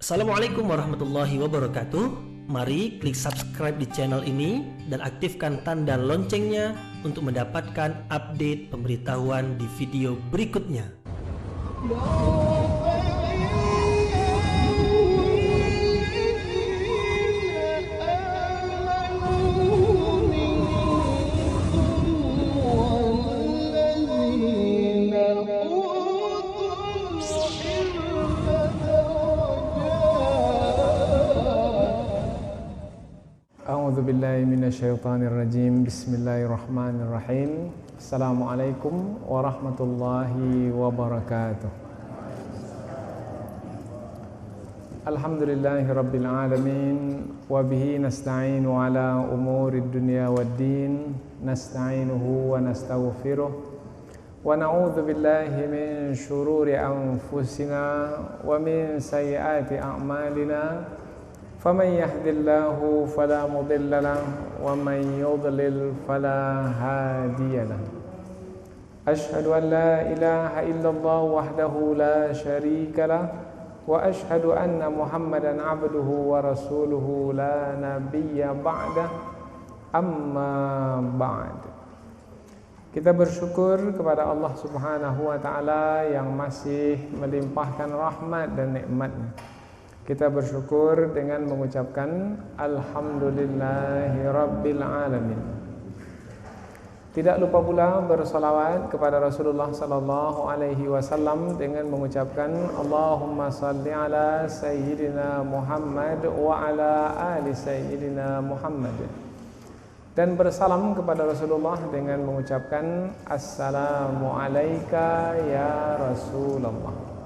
Assalamualaikum warahmatullahi wabarakatuh. Mari klik subscribe di channel ini dan aktifkan tanda loncengnya untuk mendapatkan update pemberitahuan di video berikutnya. A'udzu billahi minasyaitonir rajim. Bismillahirrahmanirrahim. Assalamualaikum warahmatullahi wabarakatuh. Alhamdulillahi rabbil alamin wa bihi nasta'inu ala umurid dunya waddin. Nasta'inuhu wa nastaghfiruh wa na'udzu billahi min syururi anfusina wa min sayyiati a'malina. فمن يهد الله فلا مضل له ومن يضلل فلا هادي له أشهد أن لا إله إلا الله وحده لا شريك له وأشهد أن محمدا عبده ورسوله لا نبي بعده أما بعد. Kita bersyukur kepada Allah Subhanahu wa taala yang masih melimpahkan rahmat dan nikmat-Nya. Kita bersyukur dengan mengucapkan Alhamdulillahi Rabbil Alamin. Tidak lupa pula bersalawat kepada Rasulullah sallallahu alaihi wasallam dengan mengucapkan Allahumma salli ala Sayyidina Muhammad wa ala ali Sayyidina Muhammad. Dan bersalam kepada Rasulullah dengan mengucapkan Assalamu alayka ya Rasulullah.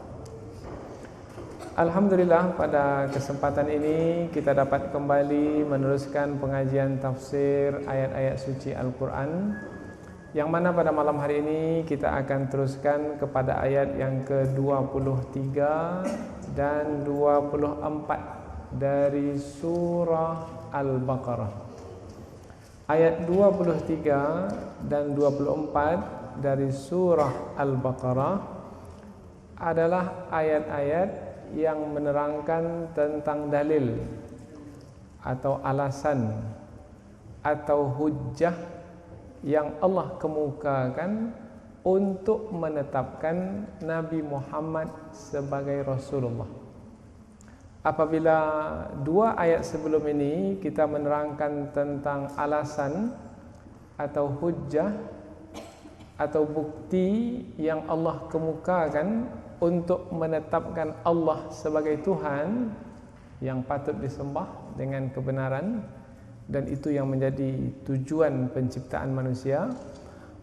Alhamdulillah, pada kesempatan ini kita dapat kembali meneruskan pengajian tafsir ayat-ayat suci Al-Quran, yang mana pada malam hari ini kita akan teruskan kepada ayat yang ke-23 dan 24 dari surah Al-Baqarah. Ayat 23 dan 24 dari surah Al-Baqarah adalah ayat-ayat yang menerangkan tentang dalil atau alasan atau hujjah yang Allah kemukakan untuk menetapkan Nabi Muhammad sebagai Rasulullah. Apabila dua ayat sebelum ini kita menerangkan tentang alasan atau hujjah atau bukti yang Allah kemukakan untuk menetapkan Allah sebagai Tuhan yang patut disembah dengan kebenaran, dan itu yang menjadi tujuan penciptaan manusia,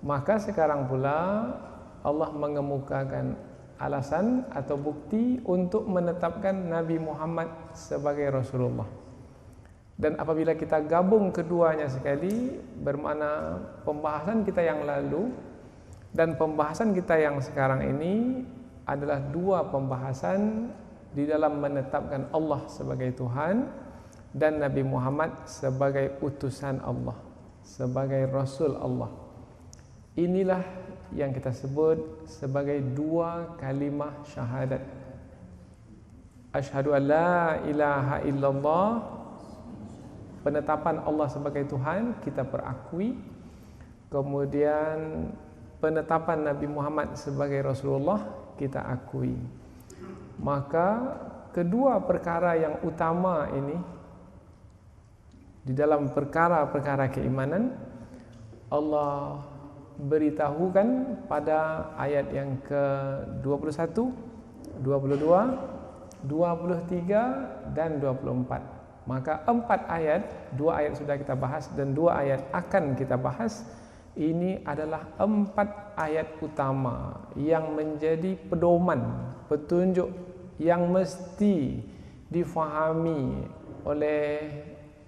maka sekarang pula Allah mengemukakan alasan atau bukti untuk menetapkan Nabi Muhammad sebagai Rasulullah. Dan apabila kita gabung keduanya sekali, bermakna pembahasan kita yang lalu dan pembahasan kita yang sekarang ini adalah dua pembahasan di dalam menetapkan Allah sebagai Tuhan dan Nabi Muhammad sebagai utusan Allah, sebagai Rasul Allah. Inilah yang kita sebut sebagai dua kalimah syahadat. Asyhadu an la ilaha illallah, penetapan Allah sebagai Tuhan kita perakui. Kemudian penetapan Nabi Muhammad sebagai Rasulullah kita akui. Maka kedua perkara yang utama ini di dalam perkara-perkara keimanan Allah beritahukan pada ayat yang ke-21, 22, 23 dan 24. Maka empat ayat, dua ayat sudah kita bahas dan dua ayat akan kita bahas. Ini adalah empat ayat utama yang menjadi pedoman, petunjuk yang mesti difahami oleh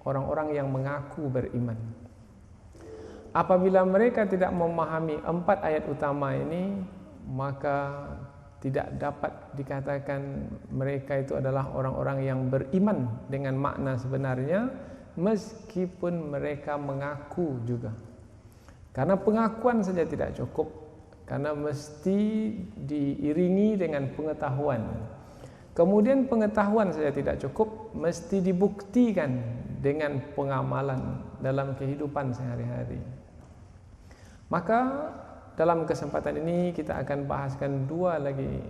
orang-orang yang mengaku beriman. Apabila mereka tidak memahami empat ayat utama ini, maka tidak dapat dikatakan mereka itu adalah orang-orang yang beriman dengan makna sebenarnya, meskipun mereka mengaku juga. Karena pengakuan saja tidak cukup, karena mesti diiringi dengan pengetahuan. Kemudian pengetahuan saja tidak cukup, mesti dibuktikan dengan pengamalan dalam kehidupan sehari-hari. Maka dalam kesempatan ini kita akan bahaskan dua lagi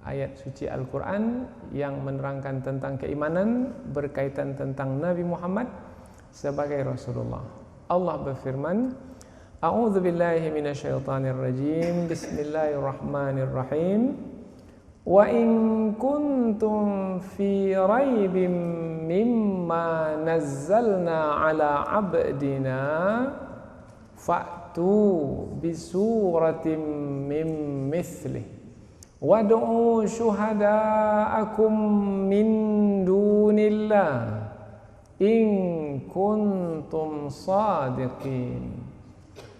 ayat suci Al-Quran yang menerangkan tentang keimanan berkaitan tentang Nabi Muhammad sebagai Rasulullah. Allah berfirman, A'udzu billahi minasyaitonir rajim. Bismillahirrahmanirrahim. Wa in kuntum fi raibim mimma nazzalna ala abdina fa'tu bisuratin min mithlih wad'u syuhada'akum min dunillah in kuntum sadiqin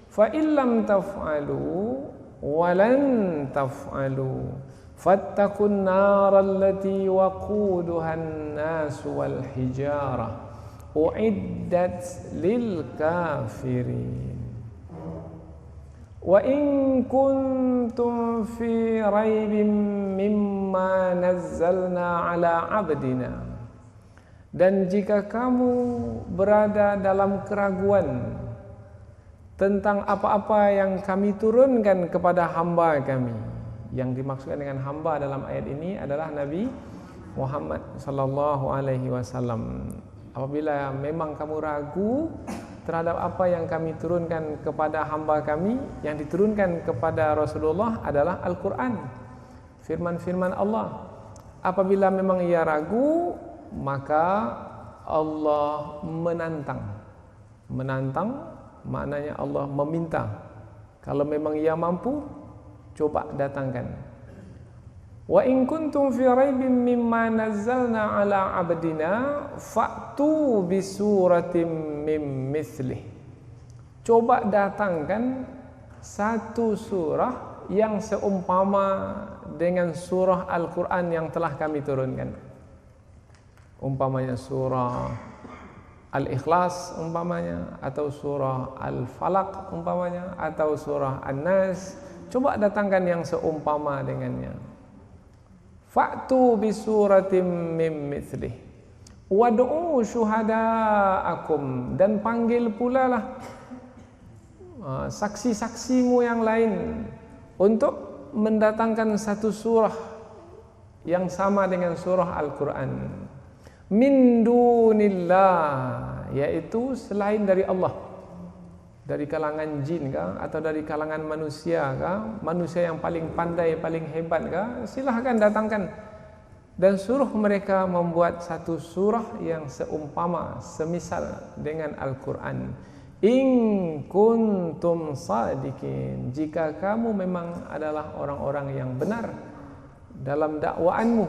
fa illam taf'alu wa lan taf'alu fattaqun naral lati waquduhan nas wal hijarah uiddat lil kafirin. Wa in kuntum fi raibin mimma nazzalna ala abdina, dan jika kamu berada dalam keraguan tentang apa-apa yang kami turunkan kepada hamba kami. Yang dimaksudkan dengan hamba dalam ayat ini adalah Nabi Muhammad sallallahu alaihi wasallam. Apabila memang kamu ragu terhadap apa yang kami turunkan kepada hamba kami, yang diturunkan kepada Rasulullah adalah Al-Quran, firman-firman Allah. Apabila memang ia ragu, maka Allah menantang. Menantang maknanya Allah meminta. Kalau memang ia mampu, coba datangkan. Wa in kuntum fi raibin mimma nazzalna ala abdina fa'tu bi suratin mim mithlih. Coba datangkan satu surah yang seumpama dengan surah Al-Quran yang telah kami turunkan. Umpamanya surah Al-Ikhlas umpamanya, atau surah Al-Falaq umpamanya, atau surah An-Nas. Coba datangkan yang seumpama dengannya. Fa'tu bi suratin mim mithlih wad'u syuhada'akum, dan panggil pula lah saksi-saksimu yang lain untuk mendatangkan satu surah yang sama dengan surah Al-Quran. Min dunillah, yaitu selain dari Allah. Dari kalangan jin kah, atau dari kalangan manusia kah, manusia yang paling pandai, paling hebat kah, silahkan datangkan dan suruh mereka membuat satu surah yang seumpama, semisal dengan Al-Quran. In kuntum sadiqin, jika kamu memang adalah orang-orang yang benar dalam dakwaanmu,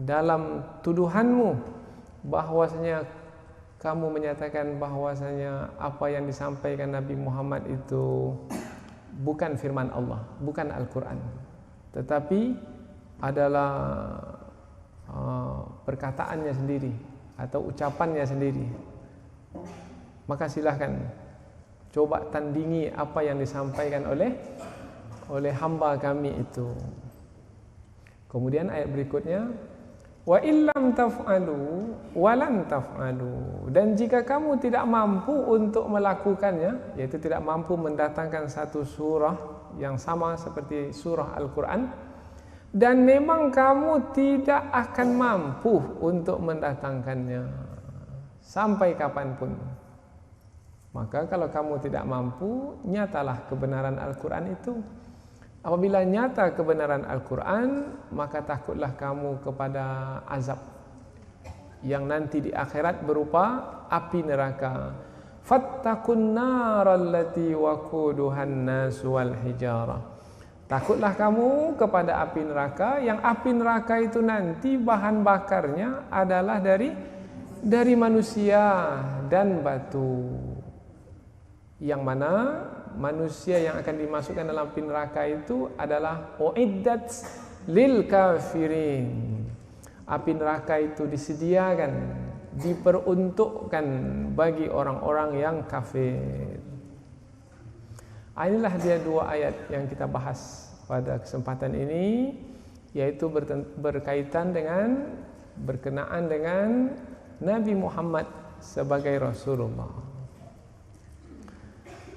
dalam tuduhanmu, bahwasanya kamu menyatakan bahwasanya apa yang disampaikan Nabi Muhammad itu bukan firman Allah, bukan Al-Quran, tetapi adalah perkataannya sendiri atau ucapannya sendiri. Maka silahkan coba tandingi apa yang disampaikan oleh hamba kami itu. Kemudian ayat berikutnya, wa illam taf'alu wa lan taf'alu, dan jika kamu tidak mampu untuk melakukannya, yaitu tidak mampu mendatangkan satu surah yang sama seperti surah Al-Quran, dan memang kamu tidak akan mampu untuk mendatangkannya sampai kapanpun, maka kalau kamu tidak mampu, nyatalah kebenaran Al-Quran itu. Apabila nyata kebenaran Al-Quran, maka takutlah kamu kepada azab yang nanti di akhirat berupa api neraka. Fattaqun naral lati waquduhan nas wal hijarah. Takutlah kamu kepada api neraka, yang api neraka itu nanti bahan bakarnya adalah dari manusia dan batu. Yang mana manusia yang akan dimasukkan dalam api neraka itu adalah uiddat lil kafirin. Api neraka itu disediakan, diperuntukkan bagi orang-orang yang kafir. Inilah dia dua ayat yang kita bahas pada kesempatan ini, yaitu berkaitan dengan berkenaan dengan Nabi Muhammad sebagai Rasulullah.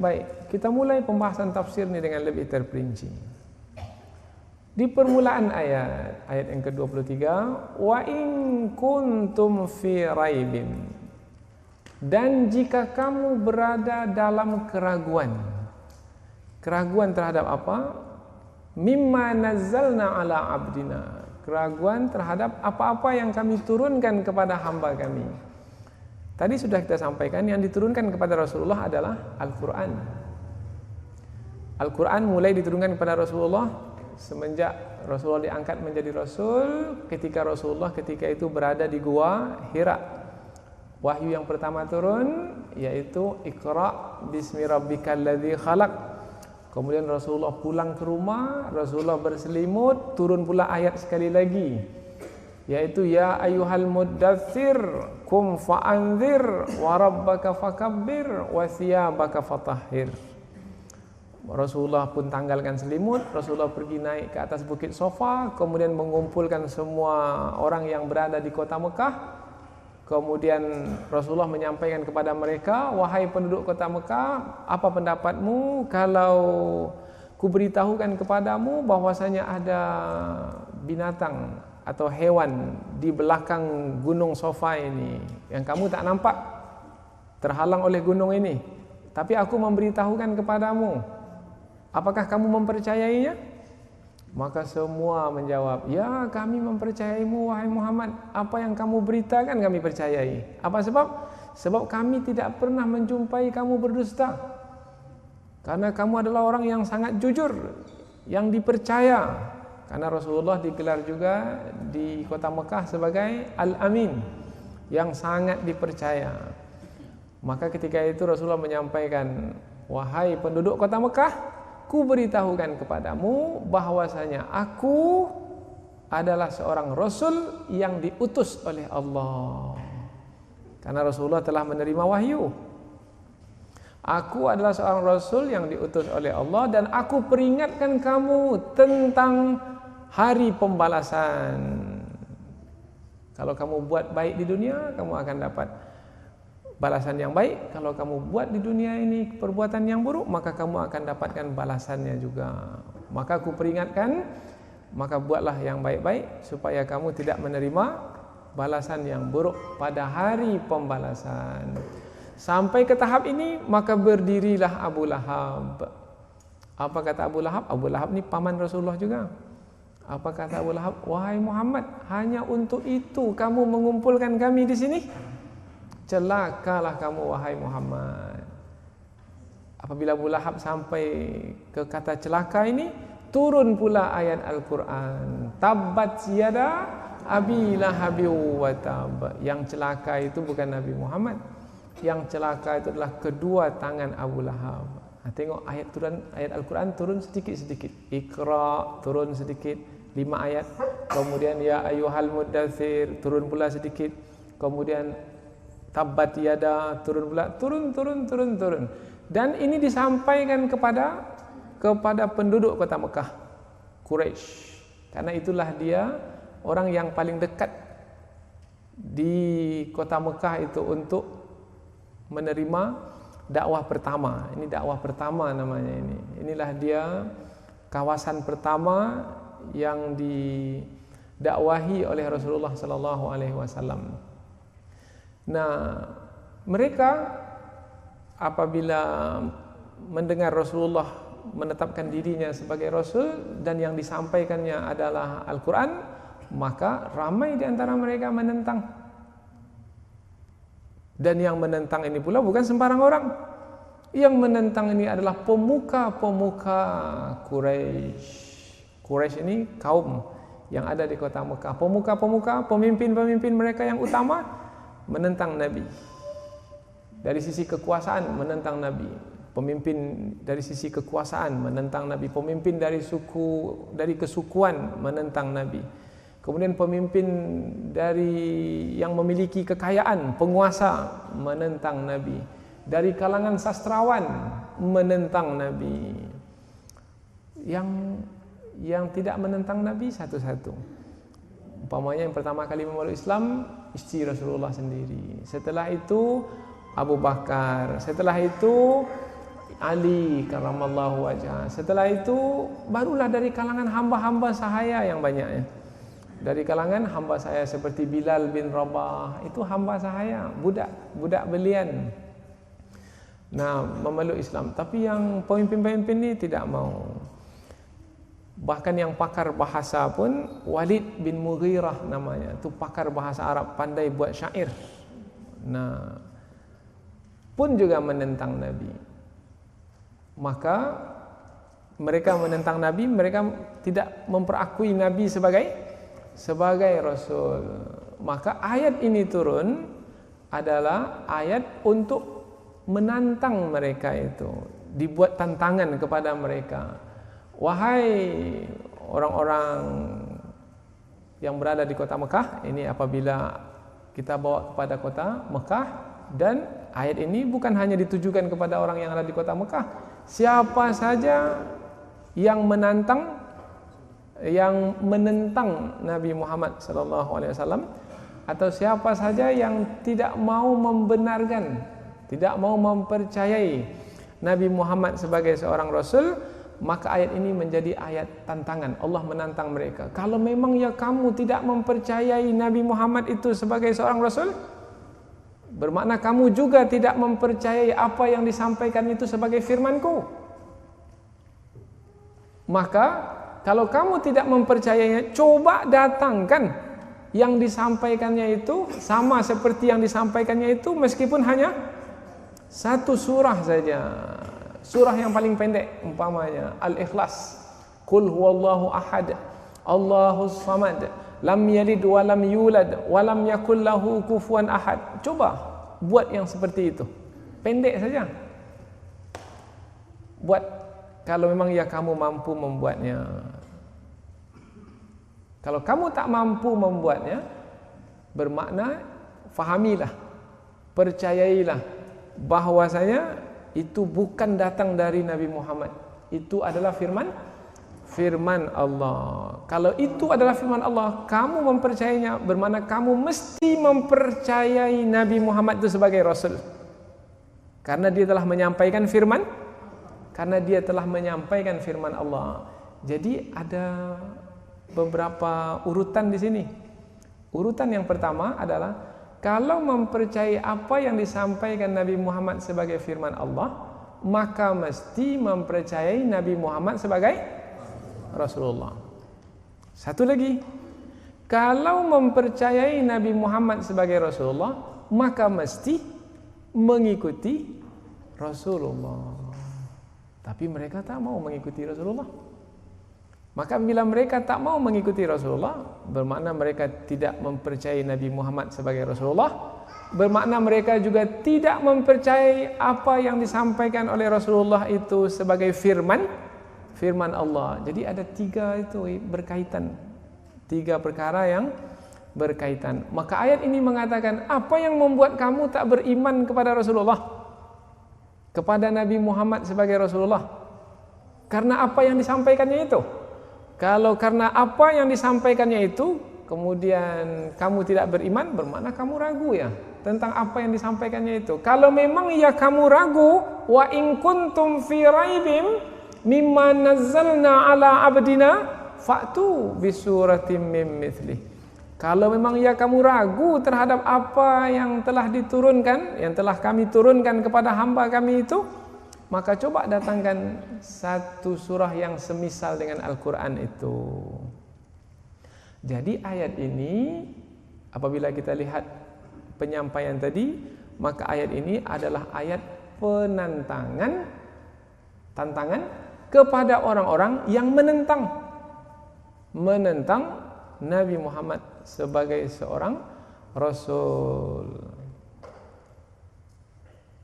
Baik, kita mulai pembahasan tafsir ini dengan lebih terperinci. Di permulaan ayat yang ke-23, wa in kuntum fi raibin, dan jika kamu berada dalam keraguan terhadap apa? Mimma nazzalna ala abdina, keraguan terhadap apa-apa yang kami turunkan kepada hamba kami. Tadi sudah kita sampaikan yang diturunkan kepada Rasulullah adalah Al-Quran. Al-Quran mulai diturunkan kepada Rasulullah semenjak Rasulullah diangkat menjadi Rasul, ketika Rasulullah ketika itu berada di Gua Hira. Wahyu yang pertama turun yaitu Iqra bismi rabbikal ladzi khalaq. Kemudian Rasulullah pulang ke rumah, Rasulullah berselimut, turun pula ayat sekali lagi, yaitu ya ayyuhal muddatsir kum fa'anzir wa rabbaka fakabbir wa thiyabaka fatahhir. Rasulullah pun tanggalkan selimut, Rasulullah pergi naik ke atas bukit Safa, kemudian mengumpulkan semua orang yang berada di kota Mekah. Kemudian Rasulullah menyampaikan kepada mereka, wahai penduduk kota Mekah, apa pendapatmu kalau kuberitahukan kepadamu bahwasanya ada binatang atau hewan di belakang gunung Safa ini yang kamu tak nampak, terhalang oleh gunung ini, tapi aku memberitahukan kepadamu, apakah kamu mempercayainya? Maka semua menjawab, ya kami mempercayaimu wahai Muhammad, apa yang kamu beritakan kami percayai. Apa sebab? Sebab kami tidak pernah menjumpai kamu berdusta, karena kamu adalah orang yang sangat jujur, yang dipercaya. Karena Rasulullah digelar juga di kota Mekah sebagai Al-Amin, yang sangat dipercaya. Maka ketika itu Rasulullah menyampaikan, wahai penduduk kota Mekah, ku beritahukan kepadamu bahwasanya aku adalah seorang Rasul yang diutus oleh Allah. Karena Rasulullah telah menerima wahyu. Aku adalah seorang Rasul yang diutus oleh Allah, dan aku peringatkan kamu tentang hari pembalasan. Kalau kamu buat baik di dunia, kamu akan dapat balasan yang baik. Kalau kamu buat di dunia ini perbuatan yang buruk, maka kamu akan dapatkan balasannya juga. Maka aku peringatkan, maka buatlah yang baik-baik supaya kamu tidak menerima balasan yang buruk pada hari pembalasan. Sampai ke tahap ini, maka berdirilah Abu Lahab. Apa kata Abu Lahab? Abu Lahab ni paman Rasulullah juga. Apa kata Abu Lahab? Wahai Muhammad, hanya untuk itu kamu mengumpulkan kami di sini? Celakalah kamu wahai Muhammad. Apabila Abu Lahab sampai ke kata celaka ini, turun pula ayat Al-Quran. Tabbat yada abi lahabi wa tab. Yang celaka itu bukan Nabi Muhammad. Yang celaka itu adalah kedua tangan Abu Lahab. Tengok ayat Al-Quran turun sedikit-sedikit. Iqra turun sedikit, 5 ayat. Kemudian ya ayyuhal muddatsir turun pula sedikit. Kemudian Tabbat yada turun pula, turun. Dan ini disampaikan kepada penduduk kota Mekah, Quraisy. Karena itulah dia orang yang paling dekat di kota Mekah itu untuk menerima dakwah pertama. Ini dakwah pertama namanya ini. Inilah dia kawasan pertama yang didakwahi oleh Rasulullah sallallahu alaihi wasallam. Nah, mereka apabila mendengar Rasulullah menetapkan dirinya sebagai Rasul dan yang disampaikannya adalah Al-Quran, maka ramai di antara mereka menentang. Dan yang menentang ini pula bukan sembarang orang. Yang menentang ini adalah pemuka-pemuka Quraisy. Quraisy ini kaum yang ada di kota Mekah. Pemuka-pemuka, pemimpin-pemimpin mereka yang utama menentang Nabi. Dari sisi kekuasaan menentang Nabi. Pemimpin dari sisi kekuasaan menentang Nabi. Pemimpin dari kesukuan menentang Nabi. Kemudian pemimpin dari yang memiliki kekayaan, penguasa menentang Nabi. Dari kalangan sastrawan menentang Nabi. yang tidak menentang Nabi satu-satu. Umpamanya yang pertama kali memeluk Islam istri Rasulullah sendiri. Setelah itu Abu Bakar. Setelah itu Ali karramallahu wajhah. Setelah itu barulah dari kalangan hamba-hamba sahaya yang banyaknya. Dari kalangan hamba saya seperti Bilal bin Rabah, itu hamba sahaya, budak belian. Nah, memeluk Islam. Tapi yang pemimpin-pemimpin ini tidak mau. Bahkan yang pakar bahasa pun Walid bin Mughirah namanya, itu pakar bahasa Arab, pandai buat syair. Nah, pun juga menentang Nabi. Maka mereka menentang Nabi, mereka tidak memperakui Nabi sebagai Rasul. Maka ayat ini turun adalah ayat untuk menantang mereka itu. Dibuat tantangan kepada mereka. Wahai orang-orang yang berada di kota Mekah, ini apabila kita bawa kepada kota Mekah, dan ayat ini bukan hanya ditujukan kepada orang yang ada di kota Mekah. Siapa saja yang menentang Nabi Muhammad SAW, atau siapa saja yang tidak mau membenarkan, tidak mau mempercayai Nabi Muhammad sebagai seorang Rasul, maka ayat ini menjadi ayat tantangan. Allah menantang mereka. Kalau memang ya kamu tidak mempercayai Nabi Muhammad itu sebagai seorang Rasul, bermakna kamu juga tidak mempercayai apa yang disampaikan itu sebagai firman-Ku. Maka kalau kamu tidak mempercayainya, coba datangkan yang disampaikannya itu sama seperti yang disampaikannya itu, meskipun hanya satu surah saja. Surah yang paling pendek, umpamanya Al-Ikhlas, Qul huwallahu ahad, Allahus samad, lam yalid wa lam yulad wa lam yakul lahu kufuwan ahad. Coba buat yang seperti itu. Pendek saja. Buat, kalau memang ya kamu mampu membuatnya. Kalau kamu tak mampu membuatnya, bermakna fahamilah, percayailah bahwasanya itu bukan datang dari Nabi Muhammad. Itu adalah firman Allah. Kalau itu adalah firman Allah, kamu mempercayainya, bermakna kamu mesti mempercayai Nabi Muhammad itu sebagai Rasul. Karena dia telah menyampaikan firman, Allah. Jadi ada beberapa urutan di sini. Urutan yang pertama adalah kalau mempercayai apa yang disampaikan Nabi Muhammad sebagai firman Allah, maka mesti mempercayai Nabi Muhammad sebagai Rasulullah. Satu lagi, kalau mempercayai Nabi Muhammad sebagai Rasulullah, maka mesti mengikuti Rasulullah. Tapi mereka tak mau mengikuti Rasulullah. Maka bila mereka tak mau mengikuti Rasulullah, bermakna mereka tidak mempercayai Nabi Muhammad sebagai Rasulullah, bermakna mereka juga tidak mempercayai apa yang disampaikan oleh Rasulullah itu sebagai firman Allah. Jadi ada tiga itu berkaitan, tiga perkara yang berkaitan. Maka ayat ini mengatakan, apa yang membuat kamu tak beriman kepada Rasulullah, kepada Nabi Muhammad sebagai Rasulullah? Karena apa yang disampaikannya itu. Kalau karena apa yang disampaikannya itu, kemudian kamu tidak beriman, bermakna kamu ragu ya tentang apa yang disampaikannya itu. Kalau memang ya kamu ragu, wa in kuntum fi raibim mimma nazzalna ala abdina fa'tu bisuratim mim mithlih. Kalau memang ya kamu ragu terhadap apa yang telah diturunkan, yang telah kami turunkan kepada hamba kami itu, maka coba datangkan satu surah yang semisal dengan Al-Quran itu. Jadi ayat ini, apabila kita lihat penyampaian tadi, maka ayat ini adalah ayat penantangan, tantangan kepada orang-orang yang menentang Nabi Muhammad sebagai seorang Rasul.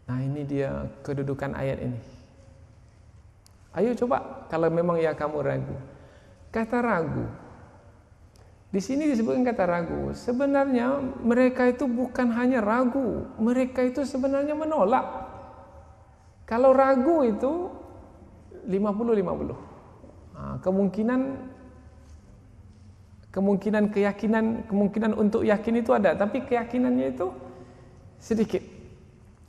Nah, ini dia kedudukan ayat ini. Ayo coba, kalau memang ya kamu ragu. Kata ragu, di sini disebutkan kata ragu. Sebenarnya mereka itu bukan hanya ragu, mereka itu sebenarnya menolak. Kalau ragu itu 50-50. Kemungkinan untuk yakin itu ada, tapi keyakinannya itu sedikit.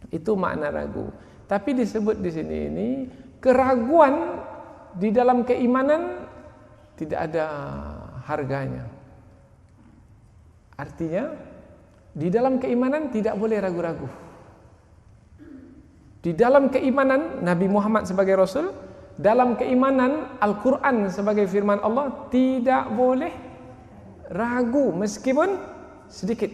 Itu makna ragu. Tapi disebut di sini ini keraguan di dalam keimanan tidak ada harganya. Artinya di dalam keimanan tidak boleh ragu-ragu. Di dalam keimanan Nabi Muhammad sebagai Rasul, dalam keimanan Al-Quran sebagai firman Allah, tidak boleh ragu meskipun sedikit.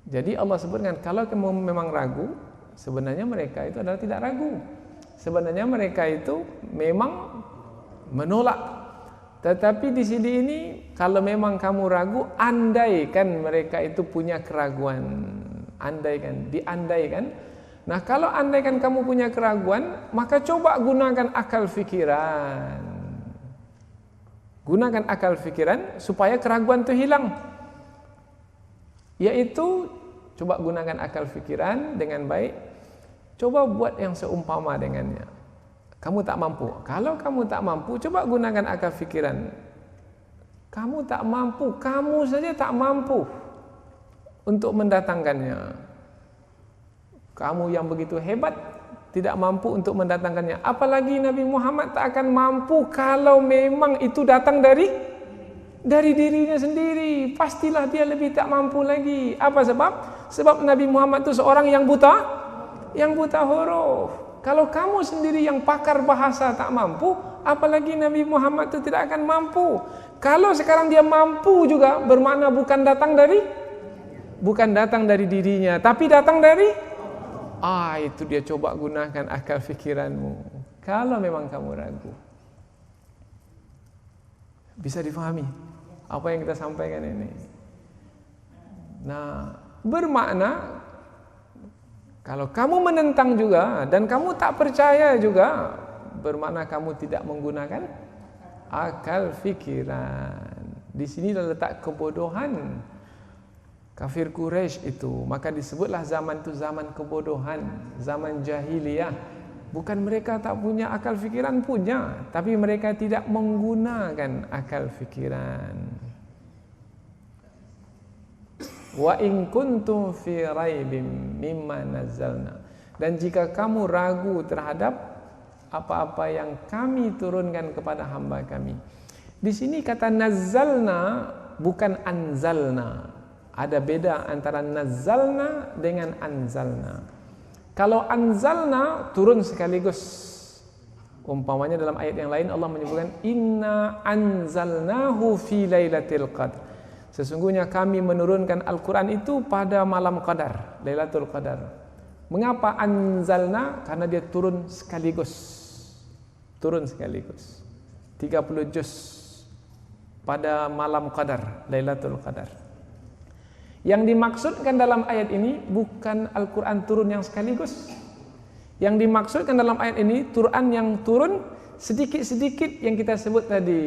Jadi Allah sebutkan, kalau kamu memang ragu, sebenarnya mereka itu adalah tidak ragu. Sebenarnya mereka itu memang menolak. Tetapi di sini ini, kalau memang kamu ragu, andaikan mereka itu punya keraguan. Diandaikan. Nah, kalau andaikan kamu punya keraguan, maka coba gunakan akal fikiran. Gunakan akal fikiran supaya keraguan itu hilang. Yaitu, coba gunakan akal fikiran dengan baik. Coba buat yang seumpama dengannya. Kamu tak mampu. Kalau kamu tak mampu, coba gunakan akal fikiran. Kamu tak mampu, kamu saja tak mampu untuk mendatangkannya. Kamu yang begitu hebat tidak mampu untuk mendatangkannya. Apalagi Nabi Muhammad tak akan mampu kalau memang itu datang dari dirinya sendiri. Pastilah dia lebih tak mampu lagi. Apa sebab? Sebab Nabi Muhammad itu seorang yang buta huruf. Kalau kamu sendiri yang pakar bahasa tak mampu, apalagi Nabi Muhammad itu tidak akan mampu. Kalau sekarang dia mampu juga, bermakna bukan datang dari dirinya, tapi datang dari itu dia, coba gunakan akal fikiranmu. Kalau memang kamu ragu. Bisa difahami apa yang kita sampaikan ini? Nah, bermakna kalau kamu menentang juga dan kamu tak percaya juga, bermakna kamu tidak menggunakan akal fikiran. Di sini letak kebodohan kafir Quraisy itu. Maka disebutlah zaman itu zaman kebodohan, zaman jahiliyah. Bukan mereka tak punya akal fikiran, punya, tapi mereka tidak menggunakan akal fikiran. Wa in kuntum fi raibim mimma nazzalna. Dan jika kamu ragu terhadap apa-apa yang kami turunkan kepada hamba kami. Di sini kata nazzalna bukan anzalna. Ada beda antara nazzalna dengan anzalna. Kalau anzalna turun sekaligus. Umpamanya dalam ayat yang lain Allah menyebutkan inna anzalnahu fi lailatul qadar. Sesungguhnya kami menurunkan Al-Quran itu pada malam Qadar, Lailatul Qadar. Mengapa anzalna? Karena dia turun sekaligus. 30 juz pada malam Qadar, Lailatul Qadar. Yang dimaksudkan dalam ayat ini bukan Al-Quran turun yang sekaligus. Yang dimaksudkan dalam ayat ini Quran yang turun sedikit-sedikit, yang kita sebut tadi.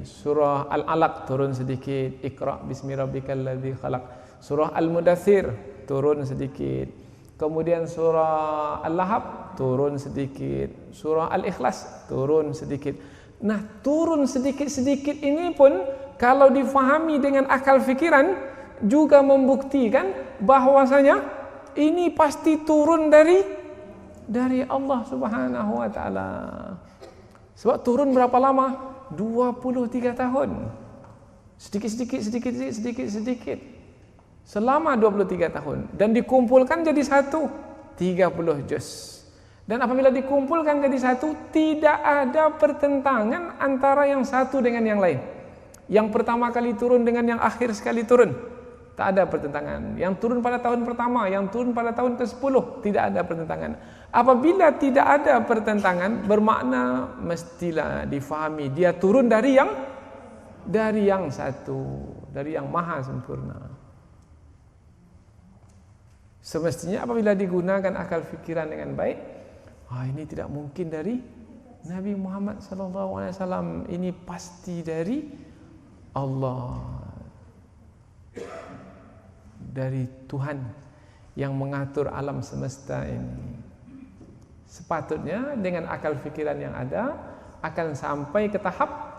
Surah Al-Alaq turun sedikit, Iqra bismi rabbikal ladzi khalaq. Surah Al-Mudaththir turun sedikit. Kemudian surah Al-Lahab turun sedikit. Surah Al-Ikhlas turun sedikit. Nah, turun sedikit-sedikit ini pun kalau difahami dengan akal fikiran juga membuktikan bahwasanya ini pasti turun dari Allah Subhanahu wa taala. Sebab turun berapa lama? 23 tahun. Sedikit. Selama 23 tahun dan dikumpulkan jadi satu, 30 juz. Dan apabila dikumpulkan jadi satu, tidak ada pertentangan antara yang satu dengan yang lain. Yang pertama kali turun dengan yang akhir sekali turun. Tak ada pertentangan. Yang turun pada tahun pertama, yang turun pada tahun ke-10, tidak ada pertentangan. Apabila tidak ada pertentangan, bermakna mestilah difahami dia turun dari yang satu, dari yang maha sempurna. Semestinya apabila digunakan akal fikiran dengan baik, ini tidak mungkin dari Nabi Muhammad SAW, ini pasti dari Allah, dari Tuhan yang mengatur alam semesta ini. Sepatutnya dengan akal fikiran yang ada, akan sampai ke tahap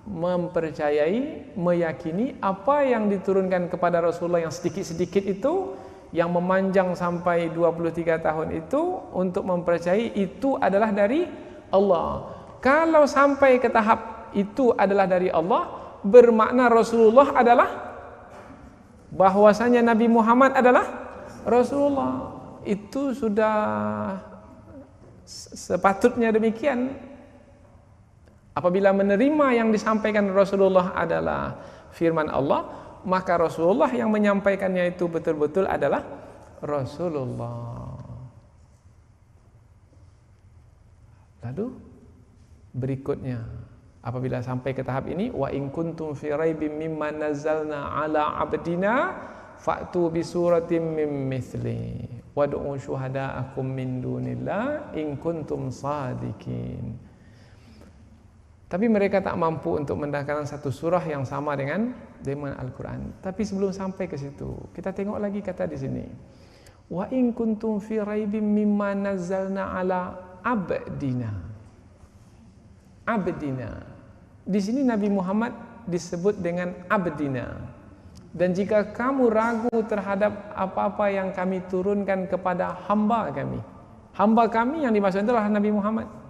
mempercayai, meyakini apa yang diturunkan kepada Rasulullah yang sedikit-sedikit itu, yang memanjang sampai 23 tahun itu, untuk mempercayai itu adalah dari Allah. Kalau sampai ke tahap itu adalah dari Allah, bermakna Rasulullah adalah, bahwasanya Nabi Muhammad adalah Rasulullah. Itu sudah sepatutnya demikian. Apabila menerima yang disampaikan Rasulullah adalah firman Allah, maka Rasulullah yang menyampaikannya itu betul-betul adalah Rasulullah. Lalu berikutnya, apabila sampai ke tahap ini, wa in kuntum fi raibim mimma nazzalna ala abdina fa'tu bi suratin mim mithli wad'u syuhada'akum min dunillah in kuntum sadiqin. Tapi mereka tak mampu untuk mendapatkan satu surah yang sama dengan Al-Quran. Tapi sebelum sampai ke situ, kita tengok lagi kata di sini. Wa in kuntum fi raibim mimma nazzalna ala abdina. Abdina. Di sini Nabi Muhammad disebut dengan abdina. Dan jika kamu ragu terhadap apa-apa yang kami turunkan kepada hamba kami, hamba kami yang dimaksud adalah Nabi Muhammad.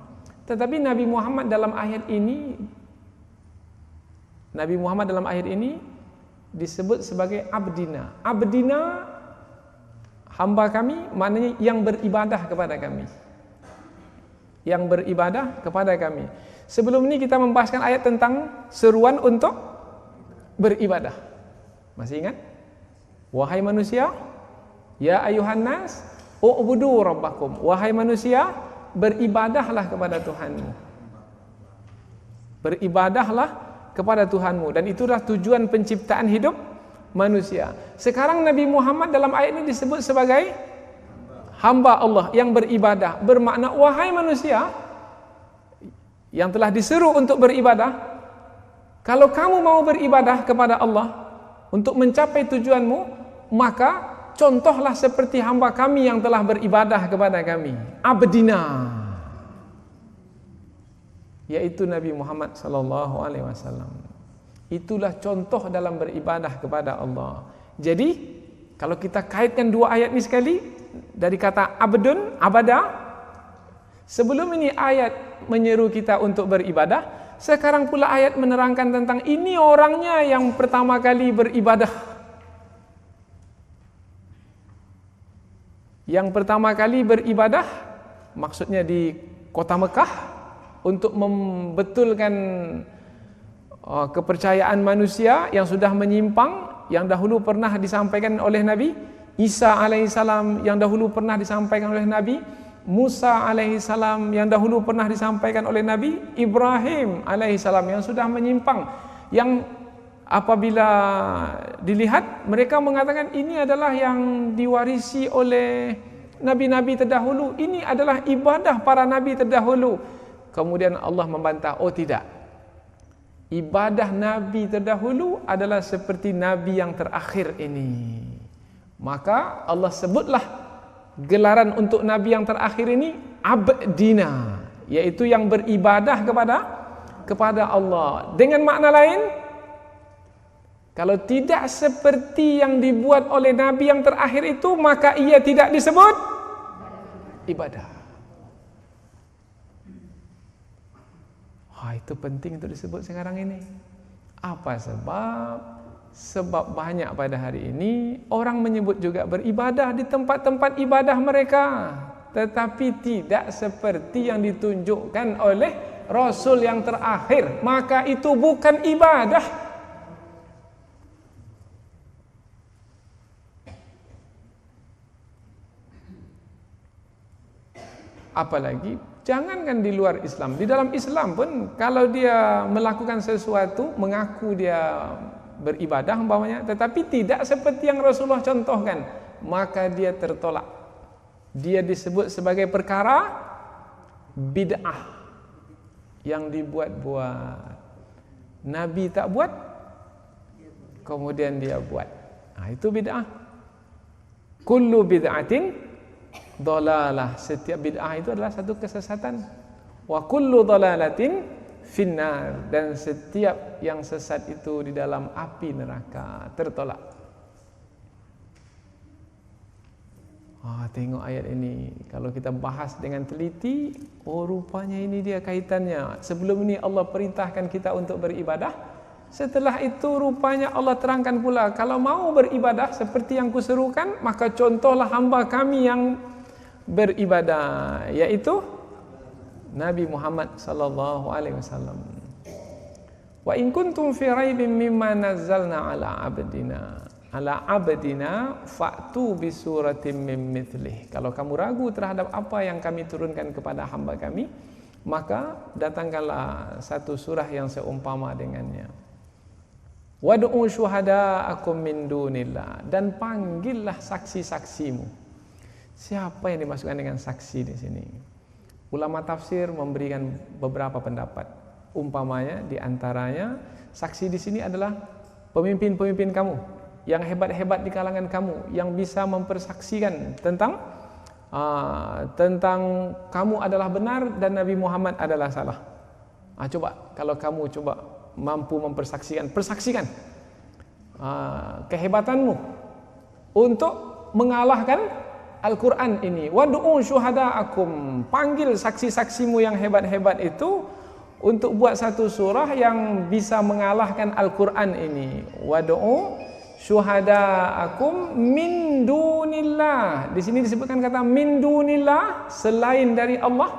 Tetapi Nabi Muhammad dalam ayat ini, disebut sebagai abdina. Abdina, hamba kami, maknanya yang beribadah kepada kami. Yang beribadah kepada kami. Sebelum ini kita membahaskan ayat tentang seruan untuk beribadah. Masih ingat? Wahai manusia, ya ayuhan nas, u'budu rabbakum. Wahai manusia, beribadahlah kepada Tuhanmu. Beribadahlah kepada Tuhanmu. Dan itulah tujuan penciptaan hidup manusia. Sekarang Nabi Muhammad dalam ayat ini disebut sebagai hamba Allah yang beribadah. Bermakna, wahai manusia yang telah diseru untuk beribadah, kalau kamu mau beribadah kepada Allah untuk mencapai tujuanmu, maka contohlah seperti hamba kami yang telah beribadah kepada kami. Abdina, yaitu Nabi Muhammad SAW. Itulah contoh dalam beribadah kepada Allah. Jadi kalau kita kaitkan dua ayat ini sekali, dari kata abdun, abada, sebelum ini ayat menyeru kita untuk beribadah, sekarang pula ayat menerangkan tentang ini orangnya yang pertama kali beribadah. Yang pertama kali beribadah, maksudnya di kota Mekah, untuk membetulkan kepercayaan manusia yang sudah menyimpang, yang dahulu pernah disampaikan oleh Nabi Isa alaihissalam, yang dahulu pernah disampaikan oleh Nabi Musa alaihissalam, yang dahulu pernah disampaikan oleh Nabi Ibrahim alaihissalam, yang sudah menyimpang, yang apabila dilihat mereka mengatakan ini adalah yang diwarisi oleh nabi-nabi terdahulu, ini adalah ibadah para nabi terdahulu. Kemudian Allah membantah, oh tidak, ibadah nabi terdahulu adalah seperti nabi yang terakhir ini. Maka Allah sebutlah gelaran untuk nabi yang terakhir ini abdina, yaitu yang beribadah kepada Allah. Dengan makna lain, kalau tidak seperti yang dibuat oleh nabi yang terakhir itu, maka ia tidak disebut ibadah. Itu penting untuk disebut sekarang ini. Apa sebab? Sebab banyak pada hari ini orang menyebut juga beribadah di tempat-tempat ibadah mereka, tetapi tidak seperti yang ditunjukkan oleh Rasul yang terakhir. Maka itu bukan ibadah. Apalagi jangankan di luar Islam, di dalam Islam pun kalau dia melakukan sesuatu, mengaku dia beribadah umpamanya, tetapi tidak seperti yang Rasulullah contohkan, maka dia tertolak. Dia disebut sebagai perkara bid'ah yang dibuat-buat. Nabi tak buat, kemudian dia buat. Itu bid'ah. Kullu bid'atin dhalalah. Setiap bid'ah itu adalah satu kesesatan. Wa kullu dhalalatin finnar, dan setiap yang sesat itu di dalam api neraka, tertolak. Tengok ayat ini, kalau kita bahas dengan teliti, rupanya ini dia kaitannya. Sebelum ini Allah perintahkan kita untuk beribadah, setelah itu rupanya Allah terangkan pula, kalau mau beribadah seperti yang kuserukan, maka contohlah hamba kami yang beribadah, yaitu Nabi Muhammad sallallahu alaihi wasallam. Wa in kuntum fi raibin mimma nazzalna ala abdina fa'tu bi suratin min mithlih. Kalau kamu ragu terhadap apa yang kami turunkan kepada hamba kami, maka datangkanlah satu surah yang seumpama dengannya. Wad'u syuhada'akum min dunillah, dan panggillah saksi-saksimu. Siapa yang dimasukkan dengan saksi di sini? Ulama tafsir memberikan beberapa pendapat. Umpamanya di antaranya saksi di sini adalah pemimpin-pemimpin kamu yang hebat-hebat di kalangan kamu, yang bisa mempersaksikan tentang kamu adalah benar dan Nabi Muhammad adalah salah. Coba kalau kamu mampu mempersaksikan, persaksikan kehebatanmu untuk mengalahkan Al-Quran ini. Wad'u syuhada'akum, panggil saksi-saksimu yang hebat-hebat itu untuk buat satu surah yang bisa mengalahkan Al-Quran ini. Wad'u syuhada'akum min dunillah. Di sini disebutkan kata min dunillah, selain dari Allah.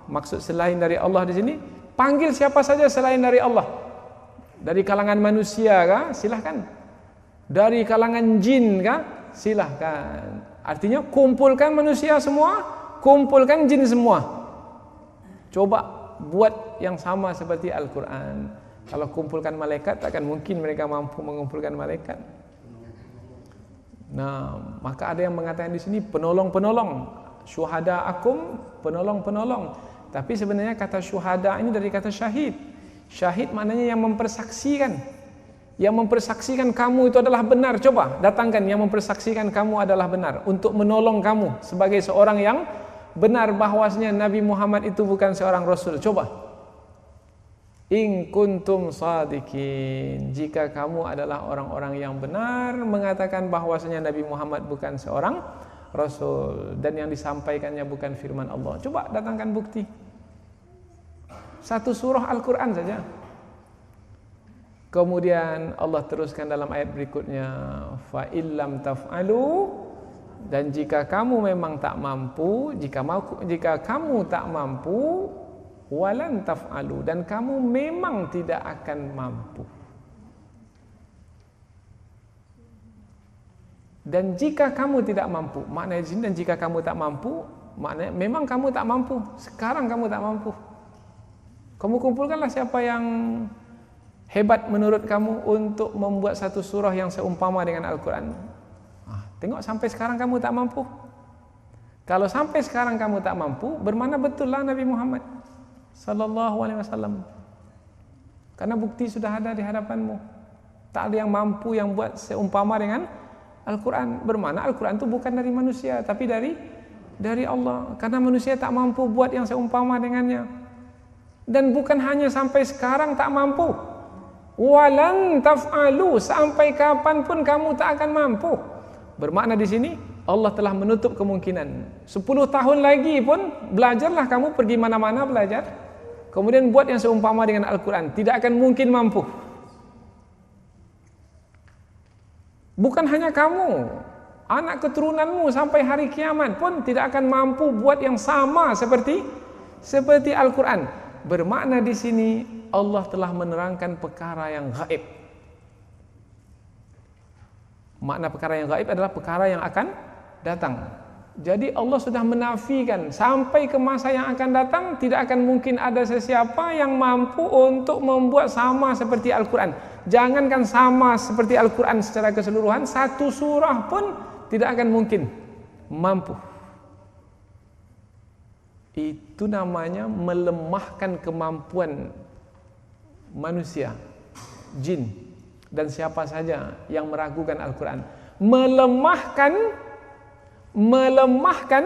Maksud selain dari Allah di sini, panggil siapa saja selain dari Allah. Dari kalangan manusia kah? Silahkan. Dari kalangan jin kah? Silahkan. Artinya kumpulkan manusia semua, kumpulkan jin semua. Coba buat yang sama seperti Al-Quran. Kalau kumpulkan malaikat, takkan mungkin mereka mampu mengumpulkan malaikat. Nah, maka ada yang mengatakan di sini penolong-penolong, syuhada'akum, penolong-penolong. Tapi sebenarnya kata syuhada ini dari kata syahid. Syahid maknanya yang mempersaksikan. Yang mempersaksikan kamu itu adalah benar. Coba datangkan yang mempersaksikan kamu adalah benar, untuk menolong kamu sebagai seorang yang benar bahwasanya Nabi Muhammad itu bukan seorang rasul. Coba, in kuntum sadiqin, jika kamu adalah orang-orang yang benar mengatakan bahwasanya Nabi Muhammad bukan seorang rasul dan yang disampaikannya bukan firman Allah. Coba datangkan bukti. Satu surah Al-Quran saja. Kemudian Allah teruskan dalam ayat berikutnya, fa illam taf'alu, dan jika kamu memang tak mampu, jika kamu tak mampu, walan taf'alu, dan kamu memang tidak akan mampu. Dan jika kamu tidak mampu, maknanya dan jika kamu tak mampu, maknanya memang kamu tak mampu. Sekarang kamu tak mampu. Kamu kumpulkanlah siapa yang hebat menurut kamu untuk membuat satu surah yang seumpama dengan Al-Quran. Tengok sampai sekarang kamu tak mampu. Kalau sampai sekarang kamu tak mampu, bermakna betul lah Nabi Muhammad sallallahu alaihi wasallam. Karena bukti sudah ada di hadapanmu. Tak ada yang mampu yang buat seumpama dengan Al-Quran. Bermakna Al-Quran itu bukan dari manusia, tapi dari Allah. Karena manusia tak mampu buat yang seumpama dengannya. Dan bukan hanya sampai sekarang tak mampu, walan taf'alu, sampai kapanpun kamu tak akan mampu. Bermakna di sini Allah telah menutup kemungkinan 10 tahun lagi pun belajarlah kamu, pergi mana-mana belajar, kemudian buat yang seumpama dengan Al-Quran, tidak akan mungkin mampu. Bukan hanya kamu, anak keturunanmu sampai hari kiamat pun tidak akan mampu buat yang sama seperti Al-Quran. Bermakna di sini Allah telah menerangkan perkara yang gaib. Makna perkara yang gaib adalah perkara yang akan datang. Jadi Allah sudah menafikan sampai ke masa yang akan datang tidak akan mungkin ada sesiapa yang mampu untuk membuat sama seperti Al-Quran. Jangankan sama seperti Al-Quran secara keseluruhan, satu surah pun tidak akan mungkin mampu. Itu namanya melemahkan kemampuan manusia, jin, dan siapa saja yang meragukan Al-Quran. Melemahkan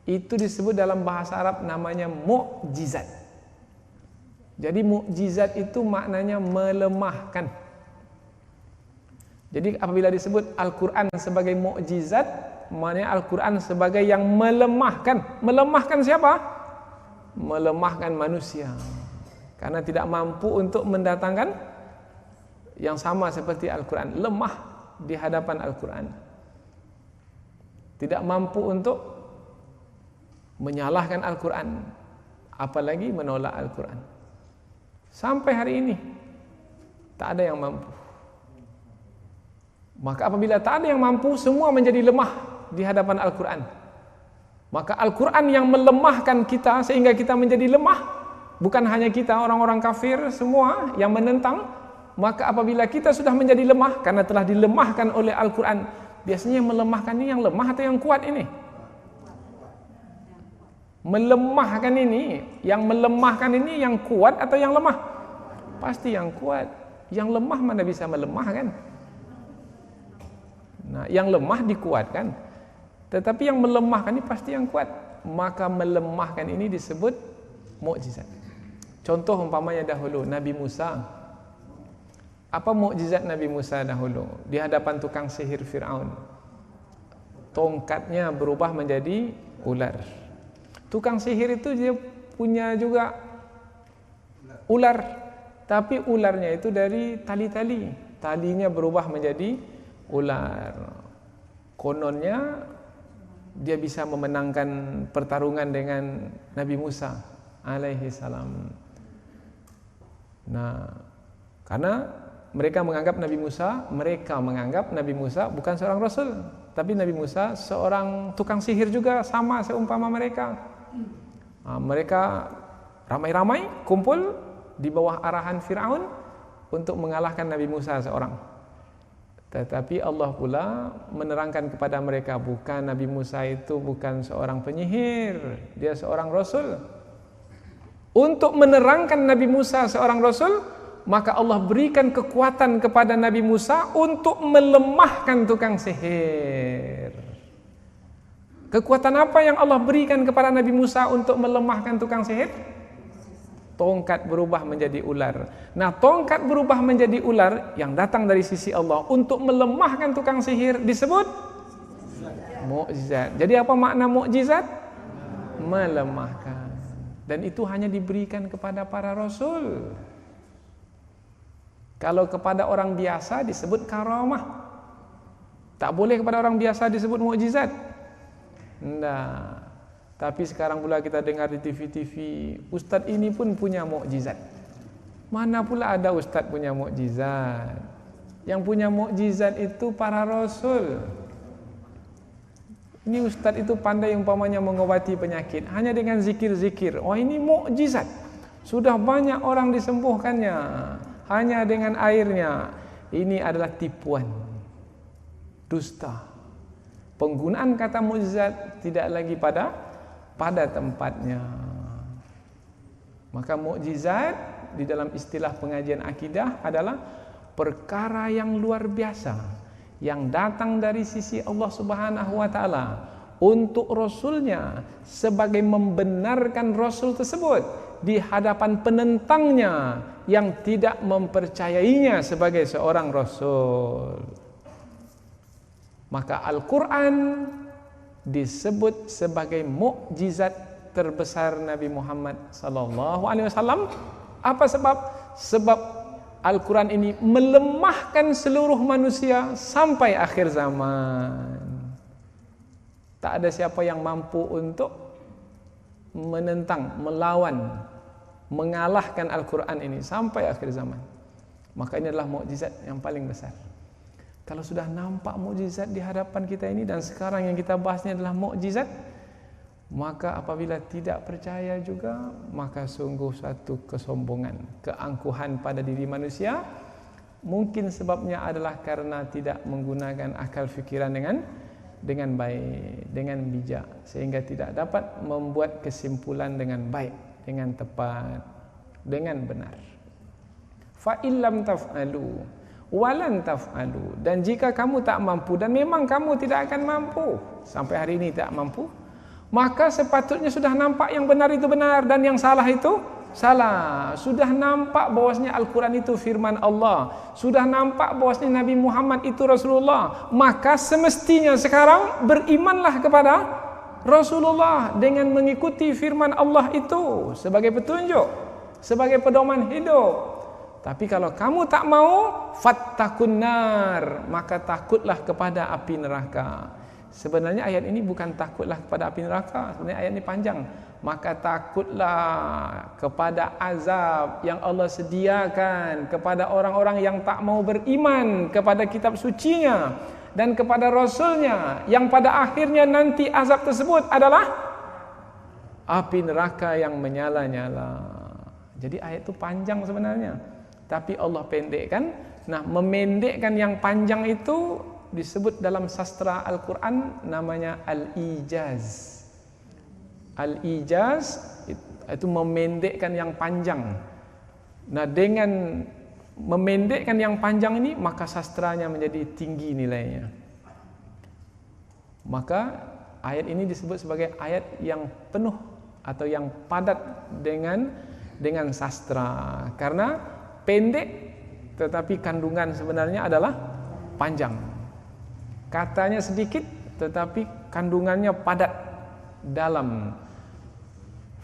itu disebut dalam bahasa Arab namanya mukjizat. Jadi mukjizat itu maknanya melemahkan. Jadi apabila disebut Al-Quran sebagai mukjizat, maknanya Al-Quran sebagai yang melemahkan. Melemahkan siapa? Melemahkan manusia. Karena tidak mampu untuk mendatangkan yang sama seperti Al-Quran. Lemah di hadapan Al-Quran. Tidak mampu untuk menyalahkan Al-Quran, apalagi menolak Al-Quran. Sampai hari ini tak ada yang mampu. Maka apabila tak ada yang mampu, semua menjadi lemah di hadapan Al-Quran. Maka Al-Quran yang melemahkan kita sehingga kita menjadi lemah. Bukan hanya kita, orang-orang kafir semua yang menentang. Maka apabila kita sudah menjadi lemah karena telah dilemahkan oleh Al-Quran, biasanya yang melemahkan ini yang lemah atau yang kuat ini? Melemahkan ini, yang melemahkan ini yang kuat atau yang lemah? Pasti yang kuat. Yang lemah mana bisa melemahkan? Nah, yang lemah dikuatkan. Tetapi yang melemahkan ini pasti yang kuat. Maka melemahkan ini disebut mukjizat. Contoh umpamanya dahulu Nabi Musa. Apa mukjizat Nabi Musa dahulu di hadapan tukang sihir Fir'aun? Tongkatnya berubah menjadi ular. Tukang sihir itu dia punya juga ular, tapi ularnya itu dari tali-tali. Talinya berubah menjadi ular. Kononnya dia bisa memenangkan pertarungan dengan Nabi Musa alaihi salam. Nah, karena mereka menganggap Nabi Musa bukan seorang rasul, tapi Nabi Musa seorang tukang sihir juga, sama seumpama mereka. Mereka ramai-ramai kumpul di bawah arahan Fir'aun untuk mengalahkan Nabi Musa seorang. Tetapi Allah pula menerangkan kepada mereka, bukan, Nabi Musa itu bukan seorang penyihir, dia seorang rasul. Untuk menerangkan Nabi Musa seorang rasul, maka Allah berikan kekuatan kepada Nabi Musa untuk melemahkan tukang sihir. Kekuatan apa yang Allah berikan kepada Nabi Musa untuk melemahkan tukang sihir? Tongkat berubah menjadi ular. Nah, tongkat berubah menjadi ular yang datang dari sisi Allah untuk melemahkan tukang sihir disebut mukjizat. Jadi apa makna mukjizat? Melemahkan. Dan itu hanya diberikan kepada para rasul. Kalau kepada orang biasa disebut karamah. Tak boleh kepada orang biasa disebut mukjizat. Nah, tapi sekarang pula kita dengar di TV-TV, ustaz ini pun punya mukjizat. Mana pula ada ustaz punya mukjizat? Yang punya mukjizat itu para rasul. Ini ustaz itu pandai umpamanya mengobati penyakit hanya dengan zikir-zikir. Oh, ini mukjizat. Sudah banyak orang disembuhkannya hanya dengan airnya. Ini adalah tipuan, dusta. Penggunaan kata mukjizat tidak lagi pada tempatnya. Maka mukjizat di dalam istilah pengajian akidah adalah perkara yang luar biasa yang datang dari sisi Allah Subhanahu wa taala untuk rasulnya sebagai membenarkan rasul tersebut di hadapan penentangnya yang tidak mempercayainya sebagai seorang rasul. Maka Al-Quran disebut sebagai mukjizat terbesar Nabi Muhammad sallallahu alaihi wasallam. Apa sebab? Sebab Al-Quran ini melemahkan seluruh manusia sampai akhir zaman. Tak ada siapa yang mampu untuk menentang, melawan, mengalahkan Al-Quran ini sampai akhir zaman. Maka ini adalah mukjizat yang paling besar. Kalau sudah nampak mukjizat di hadapan kita ini, dan sekarang yang kita bahas ini adalah mukjizat, maka apabila tidak percaya juga, maka sungguh satu kesombongan, keangkuhan pada diri manusia. Mungkin sebabnya adalah karena tidak menggunakan akal fikiran dengan baik, dengan bijak, sehingga tidak dapat membuat kesimpulan dengan baik, dengan tepat, dengan benar. Fa illam taf'alu walan taf'alu, dan jika kamu tak mampu, dan memang kamu tidak akan mampu, sampai hari ini tak mampu, maka sepatutnya sudah nampak yang benar itu benar dan yang salah itu Salah. Sudah nampak bahwasanya Al-Quran itu firman Allah, sudah nampak bahwasanya Nabi Muhammad itu Rasulullah, maka semestinya sekarang berimanlah kepada Rasulullah dengan mengikuti firman Allah itu sebagai petunjuk, sebagai pedoman hidup. Tapi kalau kamu tak mau, fattakun nar, maka takutlah kepada api neraka. Sebenarnya ayat ini bukan takutlah kepada api neraka, sebenarnya ayat ini panjang. Maka takutlah kepada azab yang Allah sediakan kepada orang-orang yang tak mau beriman kepada kitab sucinya dan kepada Rasulnya, yang pada akhirnya nanti azab tersebut adalah api neraka yang menyala-nyala. Jadi ayat itu panjang sebenarnya, tapi Allah pendekkan. Nah, memendekkan yang panjang itu disebut dalam sastra Al-Quran namanya al-ijaz. Al-ijaz itu memendekkan yang panjang. Nah, dengan memendekkan yang panjang ini, maka sastranya menjadi tinggi nilainya. Maka ayat ini disebut sebagai ayat yang penuh atau yang padat dengan sastra, karena pendek tetapi kandungan sebenarnya adalah panjang. Katanya sedikit tetapi kandungannya padat dalam.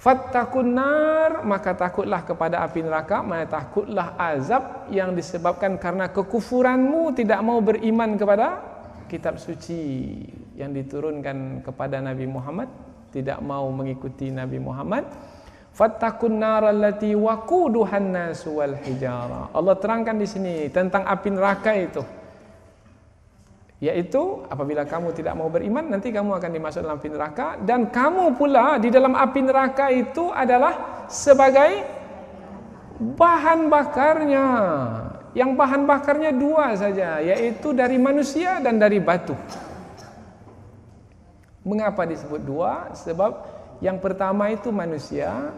Fattakun nar, maka takutlah kepada api neraka, maka takutlah azab yang disebabkan karena kekufuranmu tidak mau beriman kepada kitab suci yang diturunkan kepada Nabi Muhammad, tidak mau mengikuti Nabi Muhammad. Fattakun nar allati waquduhan nas wal hijara. Allah terangkan di sini tentang api neraka itu, yaitu apabila kamu tidak mau beriman, nanti kamu akan dimasuk dalam api neraka, dan kamu pula di dalam api neraka itu adalah sebagai bahan bakarnya. Yang bahan bakarnya dua saja, yaitu dari manusia dan dari batu. Mengapa disebut dua? Sebab yang pertama itu manusia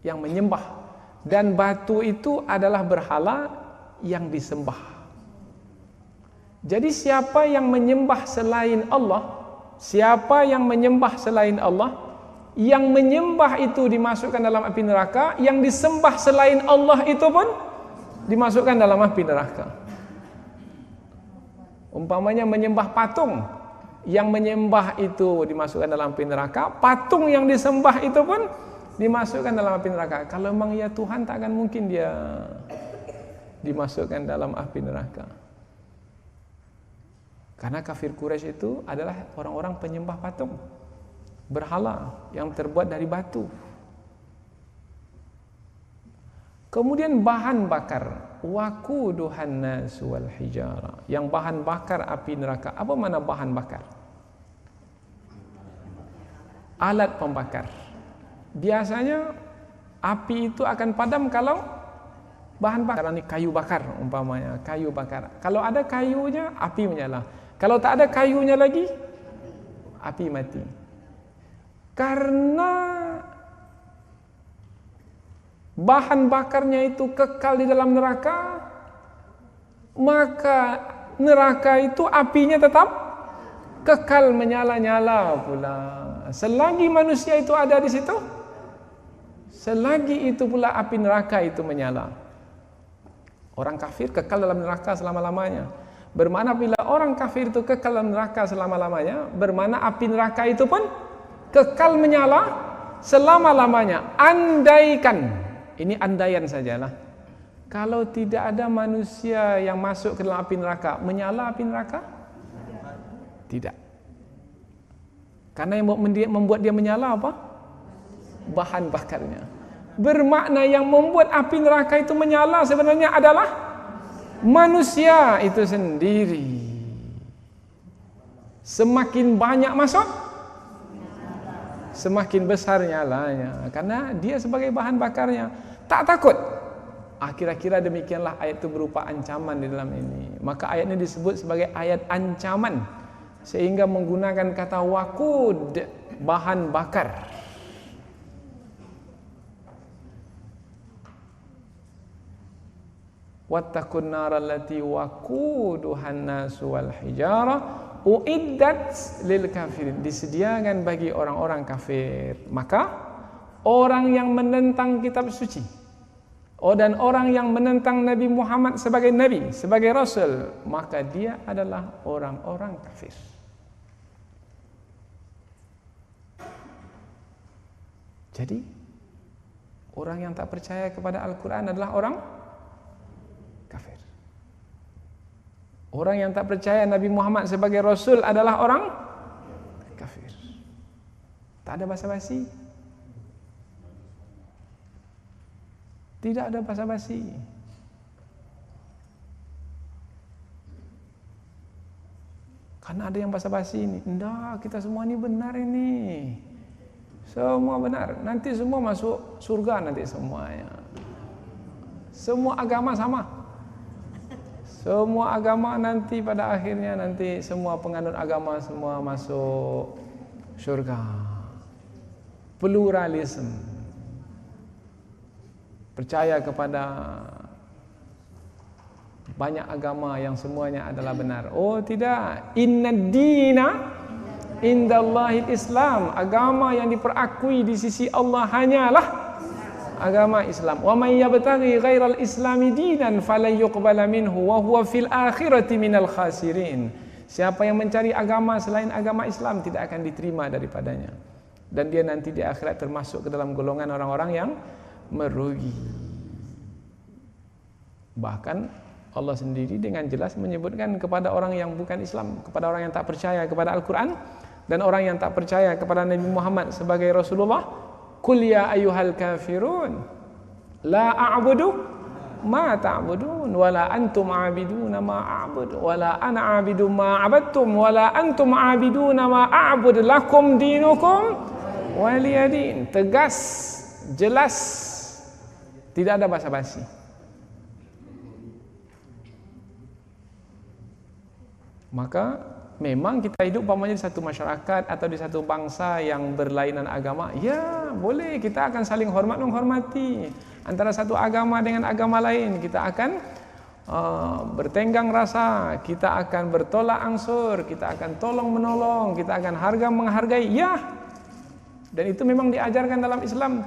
yang menyembah, dan batu itu adalah berhala yang disembah. Jadi siapa yang menyembah selain Allah, siapa yang menyembah selain Allah, yang menyembah itu dimasukkan dalam api neraka, yang disembah selain Allah itu pun dimasukkan dalam api neraka. Umpamanya menyembah patung, yang menyembah itu dimasukkan dalam api neraka, patung yang disembah itu pun dimasukkan dalam api neraka. Kalau memang ya Tuhan, tak akan mungkin dia dimasukkan dalam api neraka. Karena kafir Quraisy itu adalah orang-orang penyembah patung, berhala yang terbuat dari batu. Kemudian bahan bakar, waquduhan nas wal hijara, yang bahan bakar api neraka. Apa mana bahan bakar? Alat pembakar. Biasanya api itu akan padam kalau bahan bakar ini kayu bakar, umpamanya kayu bakar. Kalau ada kayunya, api menyala. Kalau tak ada kayunya lagi, api mati. Karena bahan bakarnya itu kekal di dalam neraka, maka neraka itu apinya tetap kekal menyala-nyala pula. Selagi manusia itu ada di situ, selagi itu pula api neraka itu menyala. Orang kafir kekal dalam neraka selama-lamanya. Bermakna bila orang kafir itu kekal dalam neraka selama-lamanya, bermakna api neraka itu pun kekal menyala selama-lamanya. Andaikan, ini andaian sajalah, kalau tidak ada manusia yang masuk ke dalam api neraka, menyala api neraka? Tidak. Karena yang membuat dia menyala apa? Bahan bakarnya. Bermakna yang membuat api neraka itu menyala sebenarnya adalah manusia itu sendiri. Semakin banyak masuk, semakin besar nyalanya, karena dia sebagai bahan bakarnya. Tak takut. Kira-kira demikianlah ayat itu berupa ancaman di dalam ini. Maka ayat ini disebut sebagai ayat ancaman, sehingga menggunakan kata waqud, bahan bakar. Wattaqun naral lati waquduhan nas wal hijara uiddat lil kafirin, disediakan bagi orang-orang kafir. Maka orang yang menentang kitab suci, dan orang yang menentang Nabi Muhammad sebagai Nabi, sebagai Rasul, maka dia adalah orang-orang kafir. Jadi, orang yang tak percaya kepada Al-Quran adalah orang kafir. Orang yang tak percaya Nabi Muhammad sebagai Rasul adalah orang kafir. Tak ada basa-basi. Tidak ada basa-basi. Karena ada yang basa-basi ini. Enggak, kita semua ini benar ini. Semua benar. Nanti semua masuk surga nanti semuanya. Semua agama sama. Semua agama nanti pada akhirnya nanti semua penganut agama semua masuk surga. Pluralisme. Percaya kepada banyak agama yang semuanya adalah benar. Oh tidak. Innad dina indallahil Islam. Agama yang diperakui di sisi Allah hanyalah agama Islam. Wa may yabtaghi ghairal islami dinan falan yuqbala minhu wa huwa fil akhirati minal khasirin. Siapa yang mencari agama selain agama Islam tidak akan diterima daripadanya. Dan dia nanti di akhirat termasuk ke dalam golongan orang-orang yang merugi. Bahkan Allah sendiri dengan jelas menyebutkan kepada orang yang bukan Islam, kepada orang yang tak percaya kepada Al-Quran dan orang yang tak percaya kepada Nabi Muhammad sebagai Rasulullah, Qul ya ayyuhal kafirun la a'budu ma ta'budun wala antum 'abiduna ma a'bud wala ana 'abidu ma 'abadtum wala antum 'abiduna ma a'bud lakum dinukum waliyadin. Tegas, jelas, tidak ada basa-basi. Maka memang kita hidup umpamanya di satu masyarakat atau di satu bangsa yang berlainan agama, ya boleh, kita akan saling hormat menghormati. Antara satu agama dengan agama lain kita akan bertenggang rasa, kita akan bertolak ansur, kita akan tolong menolong, kita akan harga menghargai, ya. Dan itu memang diajarkan dalam Islam.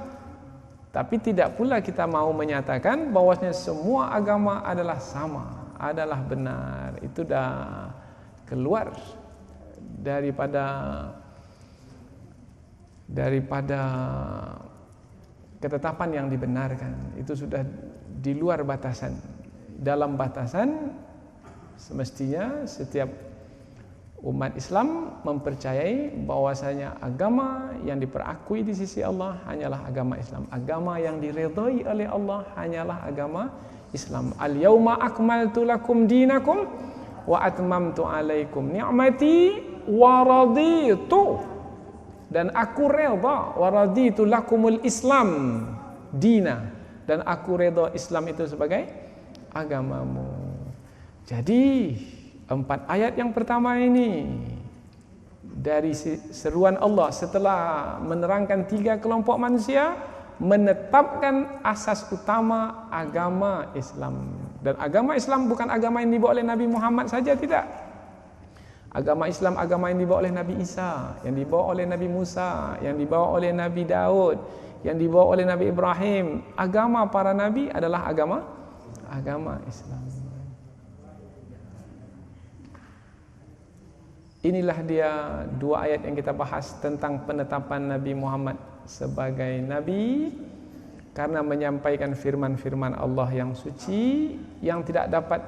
Tapi tidak pula kita mau menyatakan bahwasanya semua agama adalah sama, adalah benar. Itu dah keluar daripada ketetapan yang dibenarkan. Itu sudah di luar batasan. Dalam batasan semestinya setiap umat Islam mempercayai bahwasanya agama yang diperakui di sisi Allah hanyalah agama Islam. Agama yang diridhai oleh Allah hanyalah agama Islam. Al-yauma akmaltu lakum dinakum wa atmamtu alaikum ni'mati wa raditu, dan aku redha, wa raditu lakumul Islam dina, dan aku redha Islam itu sebagai agamamu. Jadi 4 ayat yang pertama ini dari seruan Allah setelah menerangkan 3 kelompok manusia, menetapkan asas utama agama Islam. Dan agama Islam bukan agama yang dibawa oleh Nabi Muhammad saja, tidak. Agama Islam agama yang dibawa oleh Nabi Isa, yang dibawa oleh Nabi Musa, yang dibawa oleh Nabi Daud, yang dibawa oleh Nabi Ibrahim. Agama para nabi adalah agama Islam. Inilah dia 2 ayat yang kita bahas tentang penetapan Nabi Muhammad sebagai Nabi, karena menyampaikan firman-firman Allah yang suci yang tidak dapat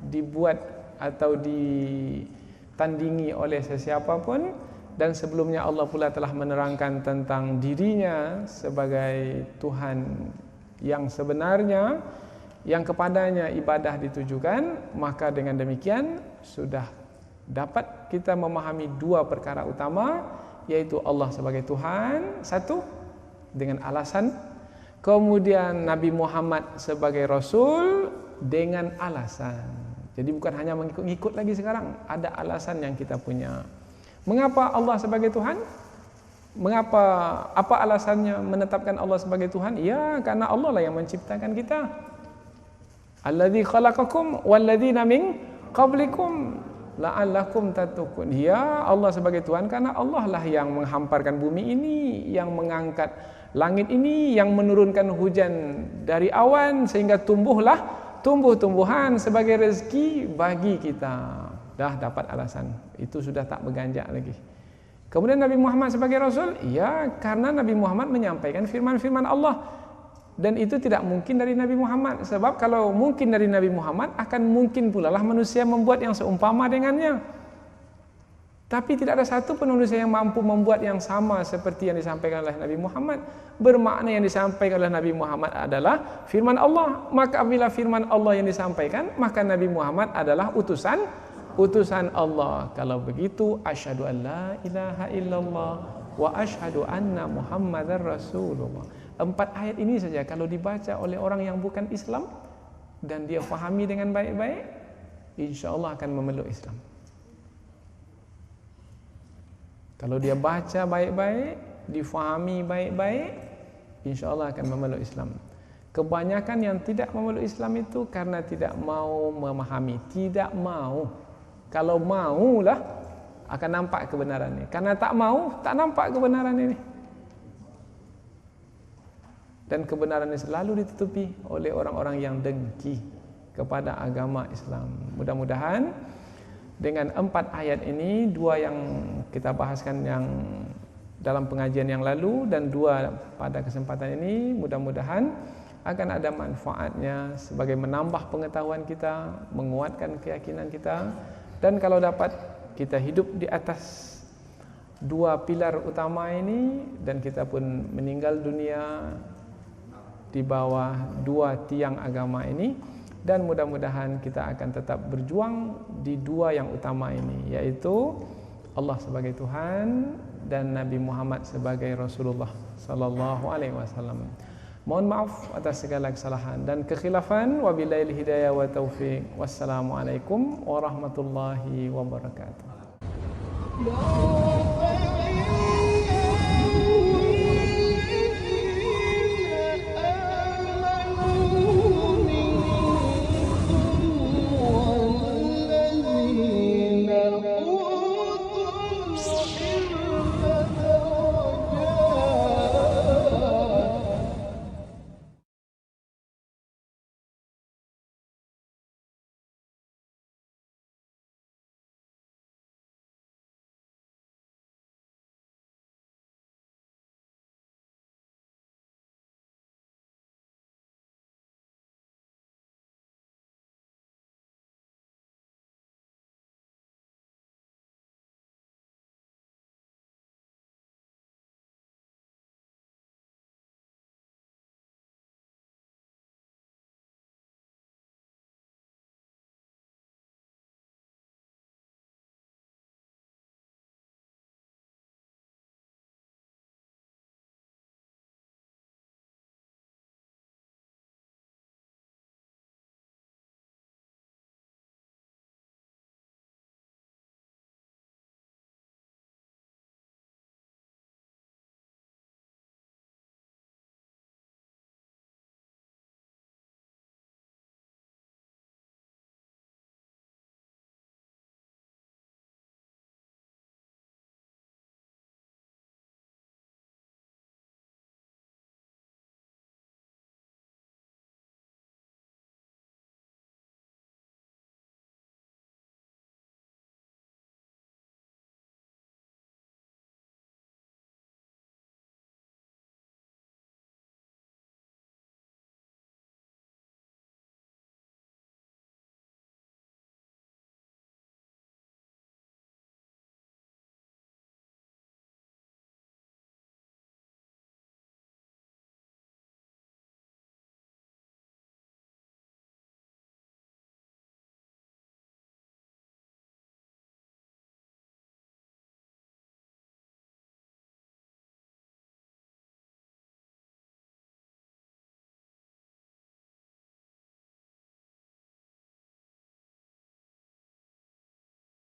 dibuat atau ditandingi oleh sesiapa pun. Dan sebelumnya Allah pula telah menerangkan tentang dirinya sebagai Tuhan yang sebenarnya, yang kepadanya ibadah ditujukan. Maka dengan demikian sudah dapat kita memahami 2 perkara utama, yaitu Allah sebagai Tuhan, satu, dengan alasan. Kemudian Nabi Muhammad sebagai Rasul dengan alasan. Jadi bukan hanya mengikut-ngikut lagi sekarang, ada alasan yang kita punya. Mengapa Allah sebagai Tuhan? Apa alasannya menetapkan Allah sebagai Tuhan? Ya, karena Allah lah yang menciptakan kita. Alladzi khalaqakum walladzina min qablikum la'allakum tattaqun. Ya Allah sebagai Tuhan, karena Allah lah yang menghamparkan bumi ini, yang mengangkat langit ini, yang menurunkan hujan dari awan sehingga tumbuhlah tumbuh-tumbuhan sebagai rezeki bagi kita. Dah dapat alasan, itu sudah tak berganjak lagi. Kemudian Nabi Muhammad sebagai Rasul, ya karena Nabi Muhammad menyampaikan firman-firman Allah. Dan itu tidak mungkin dari Nabi Muhammad. Sebab kalau mungkin dari Nabi Muhammad, akan mungkin pula lah manusia membuat yang seumpama dengannya. Tapi tidak ada satu pun manusia yang mampu membuat yang sama seperti yang disampaikan oleh Nabi Muhammad. Bermakna yang disampaikan oleh Nabi Muhammad adalah firman Allah. Maka apabila firman Allah yang disampaikan, maka Nabi Muhammad adalah utusan Allah. Kalau begitu, asyhadu an la ilaha illallah wa asyhadu anna Muhammadar Rasulullah. 4 ayat ini saja kalau dibaca oleh orang yang bukan Islam dan dia fahami dengan baik-baik, insya-Allah akan memeluk Islam. Kalau dia baca baik-baik, difahami baik-baik, insya-Allah akan memeluk Islam. Kebanyakan yang tidak memeluk Islam itu karena tidak mau memahami, tidak mau. Kalau maulah akan nampak kebenaran ini. Karena tak mau, tak nampak kebenaran ini. Dan kebenaran ini selalu ditutupi oleh orang-orang yang dengki kepada agama Islam. Mudah-mudahan dengan 4 ayat ini, 2 yang kita bahaskan yang dalam pengajian yang lalu dan 2 pada kesempatan ini, mudah-mudahan akan ada manfaatnya sebagai menambah pengetahuan kita, menguatkan keyakinan kita. Dan kalau dapat kita hidup di atas 2 pilar utama ini dan kita pun meninggal dunia di bawah 2 tiang agama ini, dan mudah-mudahan kita akan tetap berjuang di 2 yang utama ini, yaitu Allah sebagai Tuhan dan Nabi Muhammad sebagai Rasulullah sallallahu alaihi wasallam. Mohon maaf atas segala kesalahan dan kekhilafan. Wabillahi hidayah wa taufiq. Wassalamualaikum warahmatullahi wabarakatuh.